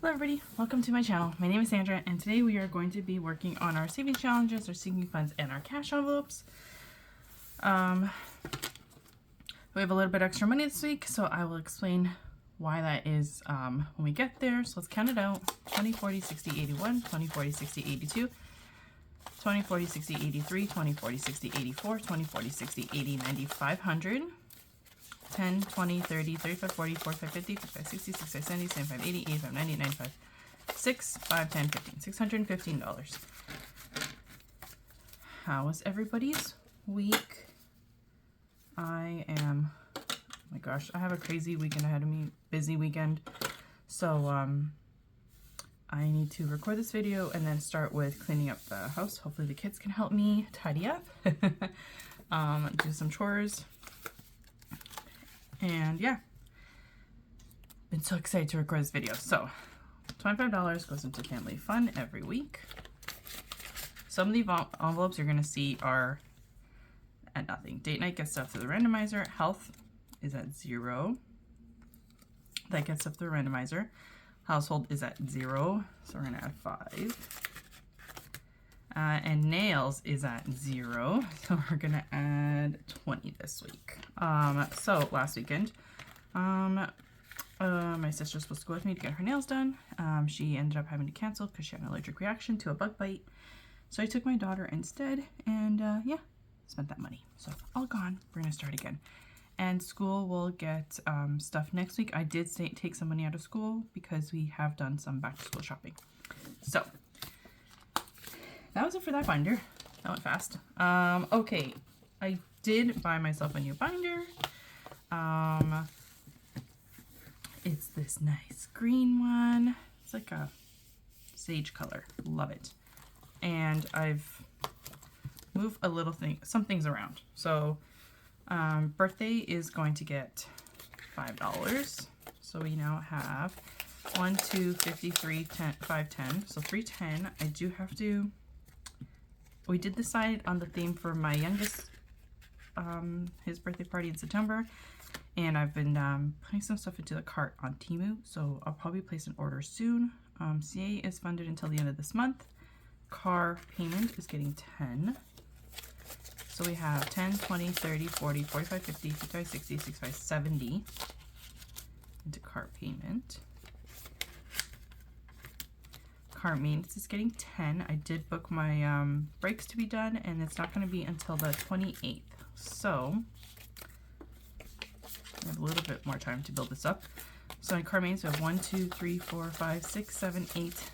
Hello everybody, welcome to my channel. My name is Sandra and today we are going to be working on our savings challenges, our sinking funds, and our cash envelopes. We have a little bit extra money this week, so I will explain why that is when we get there. So let's count it out. 20, 40, 60, 81, 20, 40, 60, 82, 20, 40, 60, 83, 20, 40, 60, 84, 20, 40, 60, 80, 90, 500. 10, 20, 30, 35, 40, 45, 50, 55, 60, 65, 70, 75, 80, 85, 90, 95, 6, 5, 10, 15, $615. How was everybody's week? I am, oh my gosh, I have a crazy weekend ahead of me, busy weekend. So, I need to record this video and then start with cleaning up the house. Hopefully the kids can help me tidy up, do some chores. And yeah, been so excited to record this video. So $25 goes into family fun every week. Some of the envelopes you're gonna see are at nothing. Date night gets stuff through the randomizer. Health is at 0. That gets stuff through the randomizer. Household is at 0, so we're gonna add 5. And nails is at 0, so we're gonna add 20 this week. So last weekend, my sister's supposed to go with me to get her nails done. She ended up having to cancel because she had an allergic reaction to a bug bite. So I took my daughter instead, and yeah, spent that money. So all gone. We're gonna start again. And school will get stuff next week. I did take some money out of school because we have done some back to school shopping. So that was it for that binder. That went fast. Okay, I did buy myself a new binder. It's this nice green one. It's like a sage color. Love it. And I've moved some things around. So birthday is going to get $5. So we now have 1, 2, 50, 3, 10, 5, 10. So 310. I do have to. We did decide on the theme for my youngest, his birthday party in September, and I've been putting some stuff into the cart on Temu, so I'll probably place an order soon. CA is funded until the end of this month. Car payment is getting 10. So we have 10, 20, 30, 40, 45, 50, 55, 60, 65, 70 into car payment. Car maintenance is getting 10. I did book my brakes to be done, and it's not going to be until the 28th. So I have a little bit more time to build this up. So in car maintenance, we have 1, 2, 3, 4, 5, 6, 7, 8,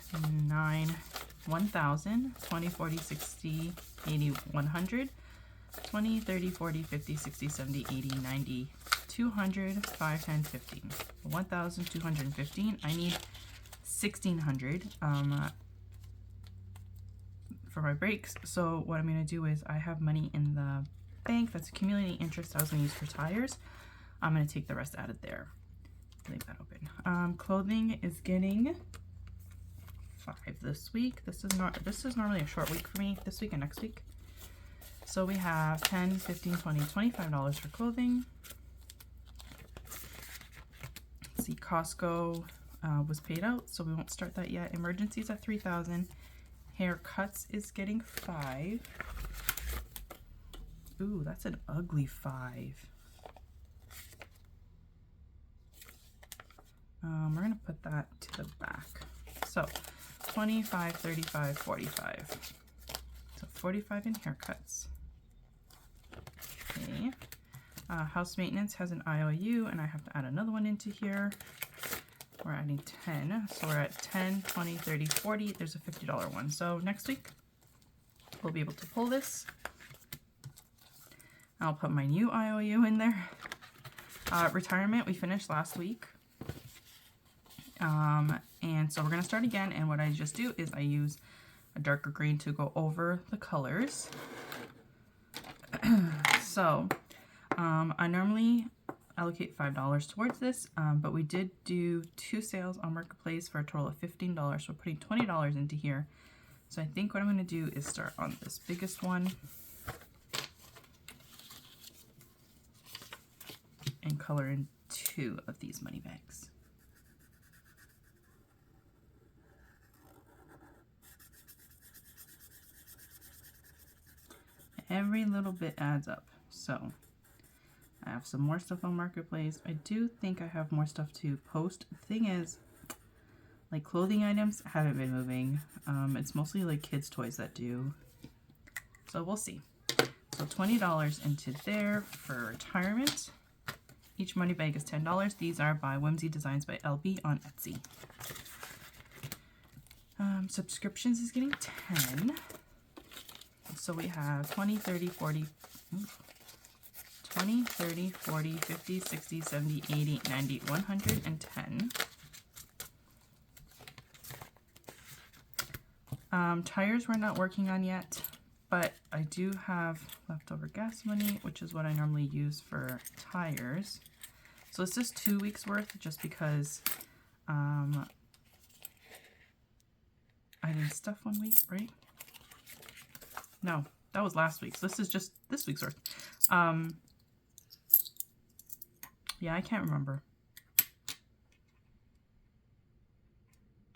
9, 1,000, 20, 40, 60, 80, 100, 20, 30, 40, 50, 60, 70, 80, 90, 200, 5, 10, 15, 1,215. I need 1,600 for my brakes. So what I'm going to do is I have money in the bank that's accumulating interest I was going to use for tires. I'm going to take the rest out of there. Leave that open. Clothing is getting 5 this week. This is normally a short week for me, this week and next week. So we have 10, 15, 20, $25 for clothing. Let's see, Costco was paid out, so we won't start that yet. Emergencies at 3,000. Haircuts is getting 5. Ooh, that's an ugly 5. We're gonna put that to the back. So 25, 35, 45. So 45 in haircuts. Okay. House maintenance has an IOU, and I have to add another one into here. We're adding 10, so we're at 10, 20, 30, 40. There's a $50 one. So next week, we'll be able to pull this. I'll put my new IOU in there. Retirement, we finished last week. And so we're going to start again, and what I just do is I use a darker green to go over the colors. So, I normally allocate $5 towards this, but we did do 2 sales on Marketplace for a total of $15. So we're putting $20 into here. So I think what I'm going to do is start on this biggest one and color in 2 of these money bags. every little bit adds up. So I have some more stuff on Marketplace. I do think I have more stuff to post. The thing is, like clothing items haven't been moving. It's mostly like kids' toys that do. So we'll see. So $20 into there for retirement. Each money bag is $10. These are by Whimsy Designs by LB on Etsy. Subscriptions is getting 10. So we have 20, 30, 40, 20, 30, 40, 50, 60, 70, 80, 90, 110. Tires we're not working on yet, but I do have leftover gas money, which is what I normally use for tires. So it's just 2 weeks worth, just because I didn't stuff 1 week, right? No, that was last week. So this is just this week's worth. Yeah, I can't remember.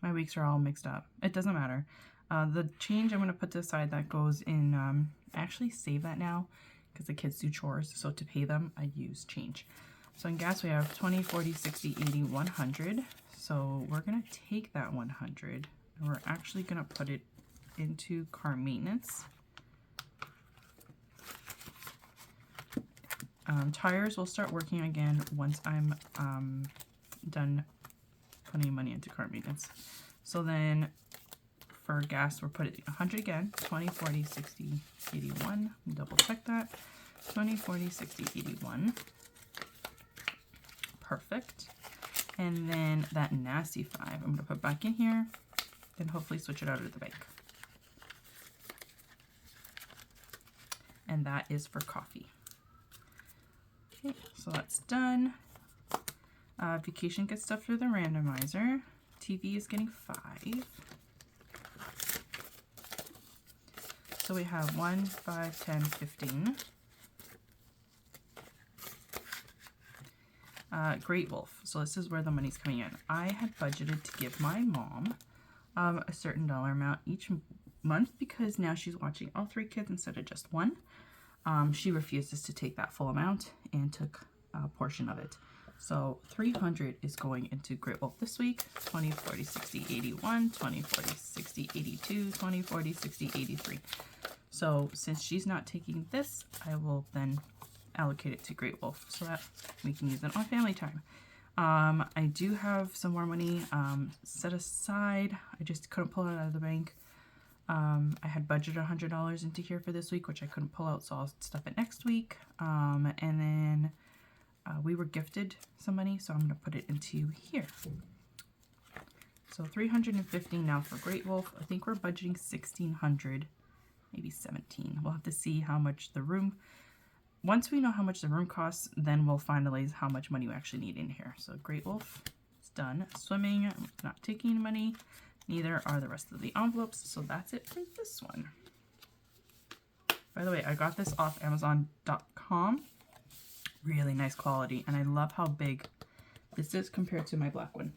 My weeks are all mixed up. It doesn't matter. The change I'm going to put to the side that goes in, I actually save that now because the kids do chores. So to pay them, I use change. So in gas, we have 20, 40, 60, 80, 100. So we're going to take that 100 and we're actually going to put it into car maintenance. Tires will start working again once I'm done putting money into car maintenance. So then for gas, we're putting 100 again, 20, 40, 60, 81. Double check that. 20, 40, 60, 81. Perfect. And then that nasty 5, I'm going to put back in here and hopefully switch it out of the bank. And that is for coffee. Okay, so that's done. Vacation gets stuff through the randomizer. TV is getting 5. So we have 1, 5, 10, 15. Great Wolf. So this is where the money's coming in. I had budgeted to give my mom a certain dollar amount each month because now she's watching all 3 kids instead of just 1. She refuses to take that full amount and took a portion of it. So 300 is going into Great Wolf this week. 20, 40, 60, 81, 20, 40, 60, 82, 20, 40, 60, 83. So since she's not taking this, I will then allocate it to Great Wolf so that we can use it on family time. I do have some more money set aside. I just couldn't pull it out of the bank. I had budgeted $100 into here for this week, which I couldn't pull out, so I'll stuff it next week. And then we were gifted some money, so I'm going to put it into here. So 350 now for Great Wolf. I think we're budgeting 1,600, maybe 17. We'll have to see how much the room. Once we know how much the room costs, then we'll finalize how much money we actually need in here. So Great Wolf is done. Swimming, I'm not taking money. Neither are the rest of the envelopes. So that's it for this one. By the way, I got this off Amazon.com. Really nice quality. And I love how big this is compared to my black one.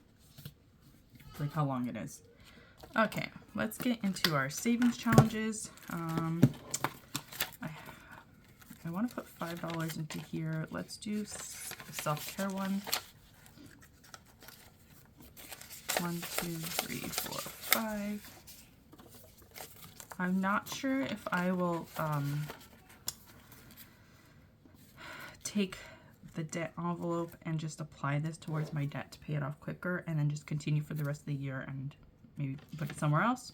Like how long it is. Okay, let's get into our savings challenges. I want to put $5 into here. Let's do the self-care one. 1, 2, 3, 4, 5. I'm not sure if I will take the debt envelope and just apply this towards my debt to pay it off quicker and then just continue for the rest of the year and maybe put it somewhere else,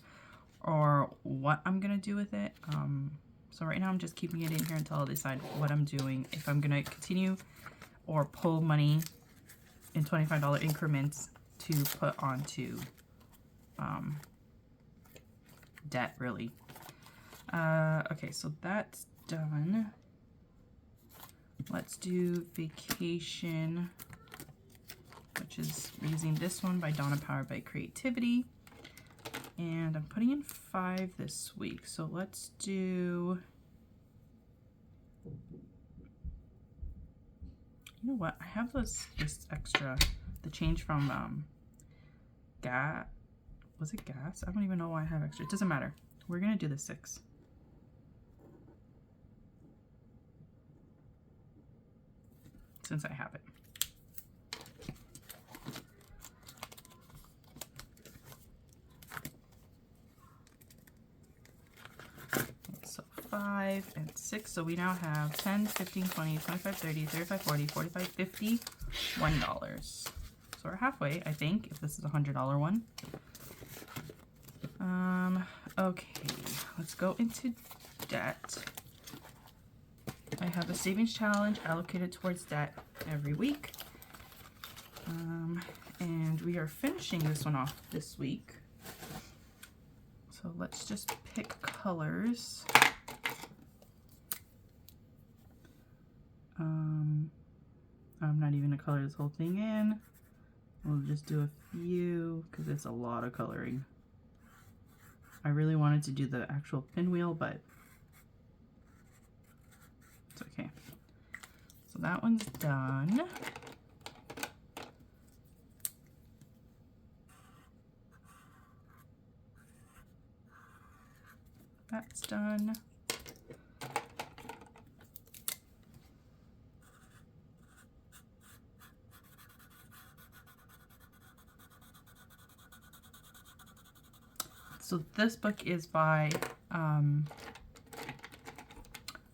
or what I'm gonna do with it. So right now I'm just keeping it in here until I decide what I'm doing, if I'm gonna continue or pull money in $25 increments to put onto debt, really. Okay, so that's done. Let's do vacation, which is using this one by Donna, Powered by Creativity. And I'm putting in 5 this week. So let's do, you know what? I have this extra, the change from gas. Was it gas? I don't even know why I have extra. It doesn't matter. We're going to do the 6. since I have it. So 5 and 6. So we now have 10, 15, 20, 25, 30, 35, 40, 45, 50, $1. So we're halfway, I think, if this is a $100 one. Okay, let's go into debt. I have a savings challenge allocated towards debt every week. And we are finishing this one off this week. So let's just pick colors. I'm not even gonna color this whole thing in. We'll just do a few because it's a lot of coloring. I really wanted to do the actual pinwheel, but it's okay. So that one's done. That's done. So this book is by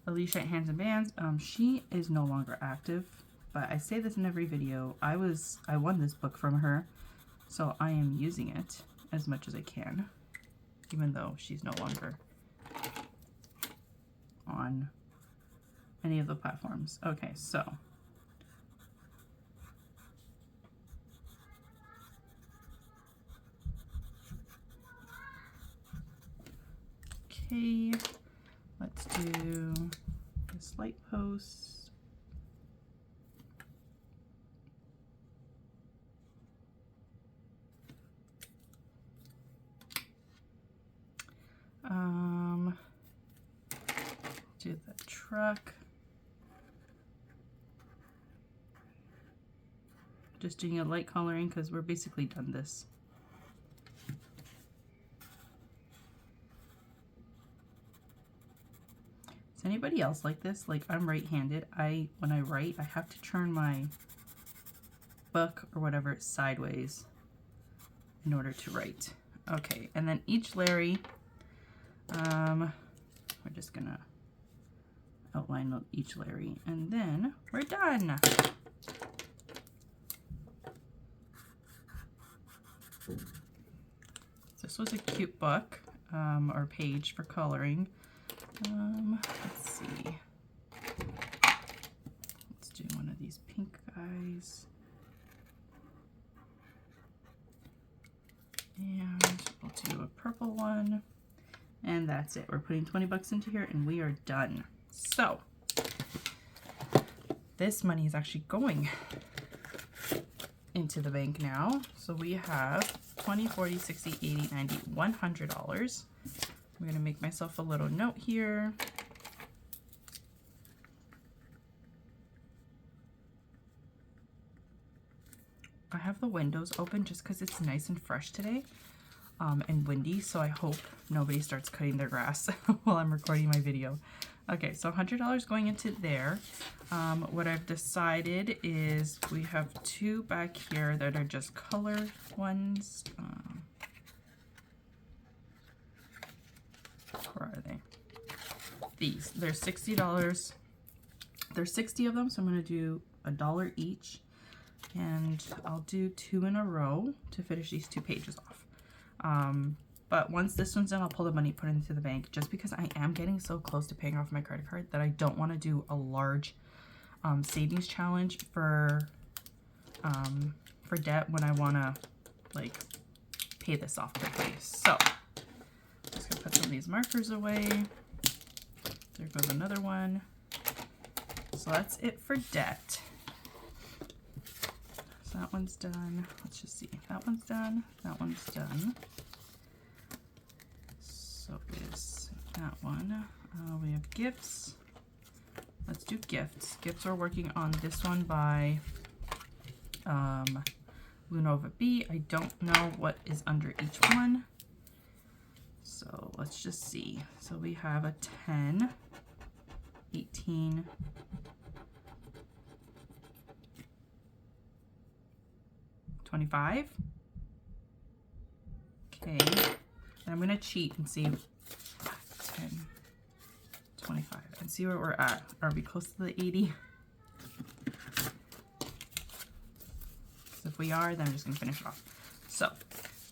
Alicia at Hands and Bands. She is no longer active, but I say this in every video. I won this book from her, so I am using it as much as I can, even though she's no longer on any of the platforms. Okay, so okay, let's do this light post. Do the truck. Just doing a light coloring because we're basically done this. Is anybody else like this? Like, I'm right-handed. When I write, I have to turn my book or whatever sideways in order to write. Okay, and then each Larry, we're just gonna outline each Larry, and then we're done. This was a cute book, or page for coloring. Let's see. Let's do one of these pink guys. And we'll do a purple one. And that's it. We're putting 20 bucks into here and we are done. So this money is actually going into the bank now. So we have 20, 40, 60, 80, 90, $100. I'm gonna make myself a little note here. I have the windows open just because it's nice and fresh today, and windy, so I hope nobody starts cutting their grass while I'm recording my video. Okay, so $100 going into there. What I've decided is we have two back here that are just color ones. Where are they? These. They're $60. There's 60 of them, so I'm going to do $1 each. And I'll do 2 in a row to finish these 2 pages off. But once this one's done, I'll pull the money, put it into the bank, just because I am getting so close to paying off my credit card that I don't want to do a large savings challenge for debt when I want to like pay this off quickly. So just gonna put some of these markers away. There goes another one. So that's it for debt. So that one's done. Let's just see. That one's done. That one's done. So is that one. We have gifts. Let's do gifts. Gifts are working on this one by LuNovaB. I don't know what is under each one. So let's just see. So we have a 10, 18, 25. Okay, and I'm gonna cheat and see 10, 25, and see where we're at. Are we close to the 80? So if we are, then I'm just gonna finish it off. So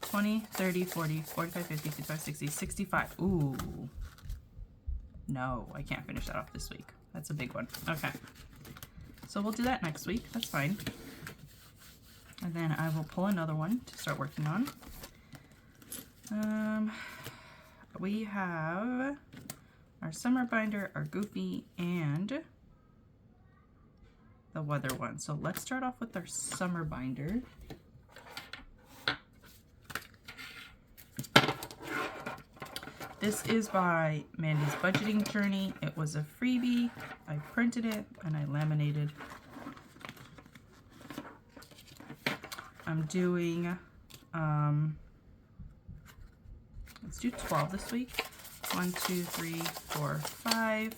20, 30, 40, 45, 50, 55, 60, 65. Ooh. No, I can't finish that off this week. That's a big one. Okay. So we'll do that next week. That's fine. And then I will pull another one to start working on. We have our summer binder, our Goofy, and the weather one. So let's start off with our summer binder. This is by Mandy's Budgeting Journey. It was a freebie. I printed it and I laminated. I'm doing, let's do 12 this week. 1, 2, 3, 4, 5,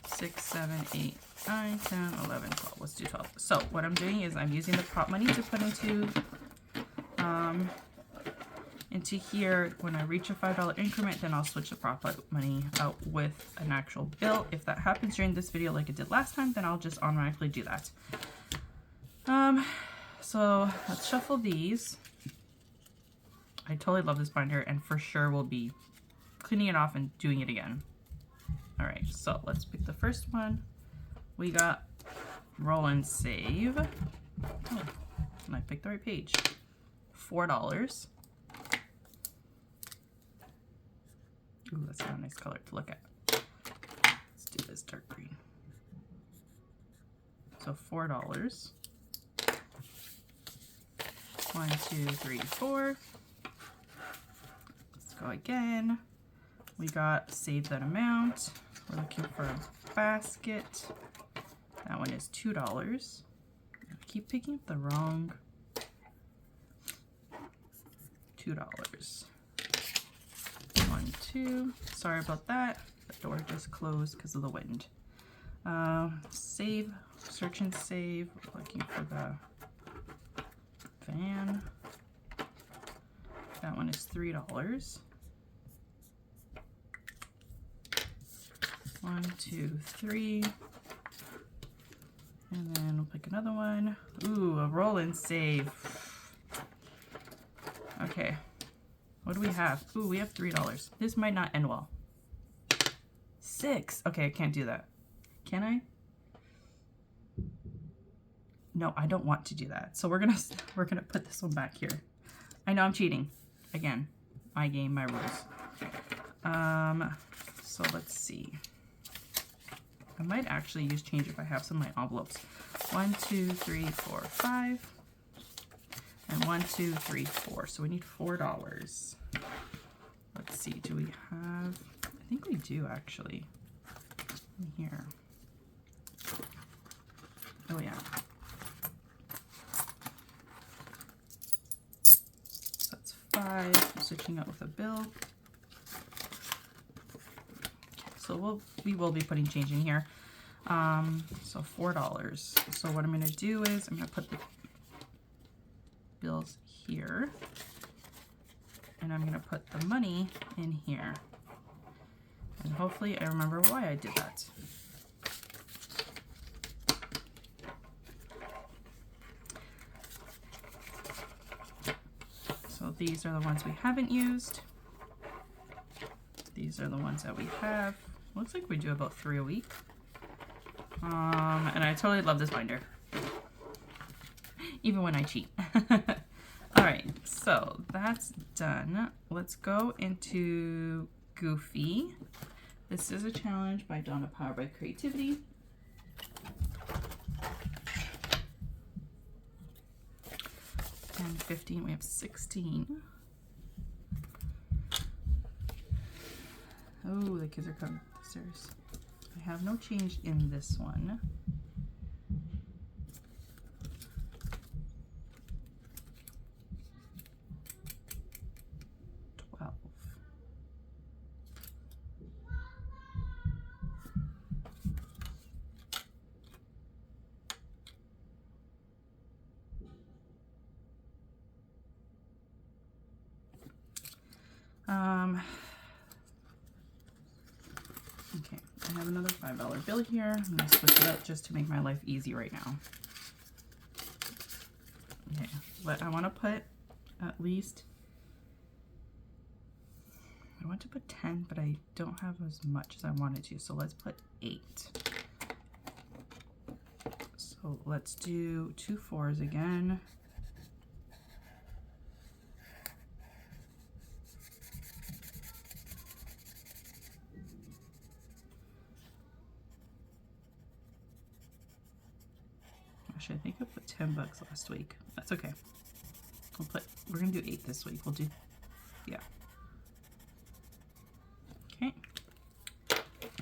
6, 7, 8, 9, 10, 11, 12. Let's do 12. So what I'm doing is I'm using the prop money to put into here. When I reach a $5 increment, then I'll switch the prop money out with an actual bill. If that happens during this video like it did last time, then I'll just automatically do that. So let's shuffle these. I totally love this binder and for sure will be cleaning it off and doing it again. All right, so let's pick the first one. We got Roll and Save. Oh, and I picked the right page. $4. Ooh, that's not a nice color to look at. Let's do this dark green. So $4. 1, 2, 3, 4. Let's go again. We got Save That Amount. We're looking for a basket. That one is $2. I keep picking up the wrong $2. 1, 2. Sorry about that. The door just closed because of the wind. Save, search and save. Looking for the van. That one is $3. 1, 2, 3. And then we'll pick another one. Ooh, a roll and save. Okay. What do we have? Ooh, we have $3. This might not end well. 6. Okay, I can't do that. Can I? No, I don't want to do that. So we're gonna put this one back here. I know I'm cheating. Again, my game, my rules. So let's see. I might actually use change if I have some of my envelopes. 1, 2, 3, 4, 5. And 1, 2, 3, 4. So we need $4. Let's see, do we have, I think we do actually. In here. Oh yeah. So that's 5. I'm switching out with a bill. So we will be putting change in here. So $4. So what I'm going to do is I'm going to put the bills here, and I'm going to put the money in here. And hopefully I remember why I did that. So these are the ones we haven't used. These are the ones that we have. Looks like we do about 3 a week. And I totally love this binder. Even when I cheat. All right, so that's done. Let's go into Goofy. This is a challenge by Donna Powered by Creativity. And 15, we have 16. Oh, the kids are coming up the stairs. I have no change in this one. Okay, I have another $5 bill here. I'm going to switch it up just to make my life easy right now. Okay, but I want to put at least, I want to put 10, but I don't have as much as I wanted to, so let's put 8. So let's do 2 4s again. Actually, I think I put $10 last week. That's okay. We're gonna do 8 this week. We'll do, yeah. Okay.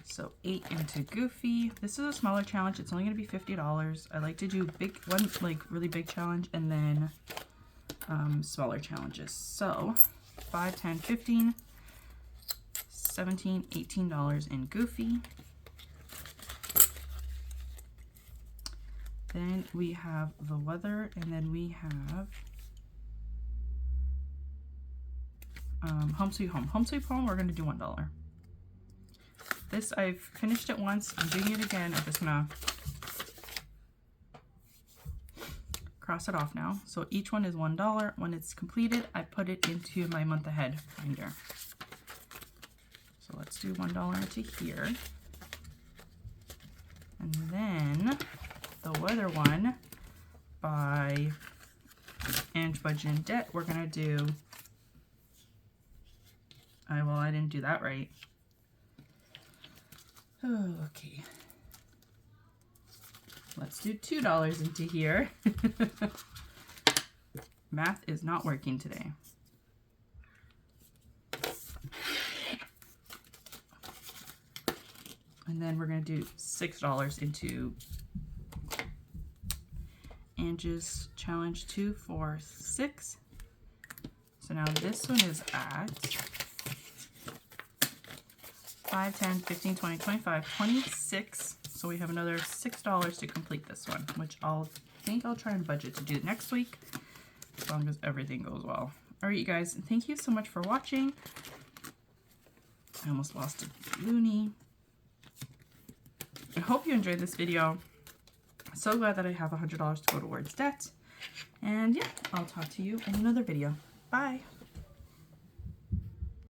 So 8 into Goofy. This is a smaller challenge. It's only gonna be $50. I like to do one like really big challenge and then smaller challenges. So 5, 10, 15, 17, $18 in Goofy. Then we have the weather, and then we have Home Sweet Home. Home Sweet Home, we're going to do $1. This, I've finished it once. I'm doing it again. I'm just going to cross it off now. So each one is $1. When it's completed, I put it into my month ahead binder. So let's do $1 into here. And then the weather one by Rox Budgets, we're gonna do, well, I didn't do that right. Oh, okay. Let's do $2 into here. Math is not working today. And then we're gonna do $6 into Angie's challenge 2, 4, 6. So now this one is at 5, 10, 15, 20, 25, 26. So we have another $6 to complete this one, which I'll try and budget to do next week, as long as everything goes well. All right, you guys, thank you so much for watching. I almost lost a loonie. I hope you enjoyed this video. So glad that I have $100 to go towards debt. And yeah, I'll talk to you in another video. Bye.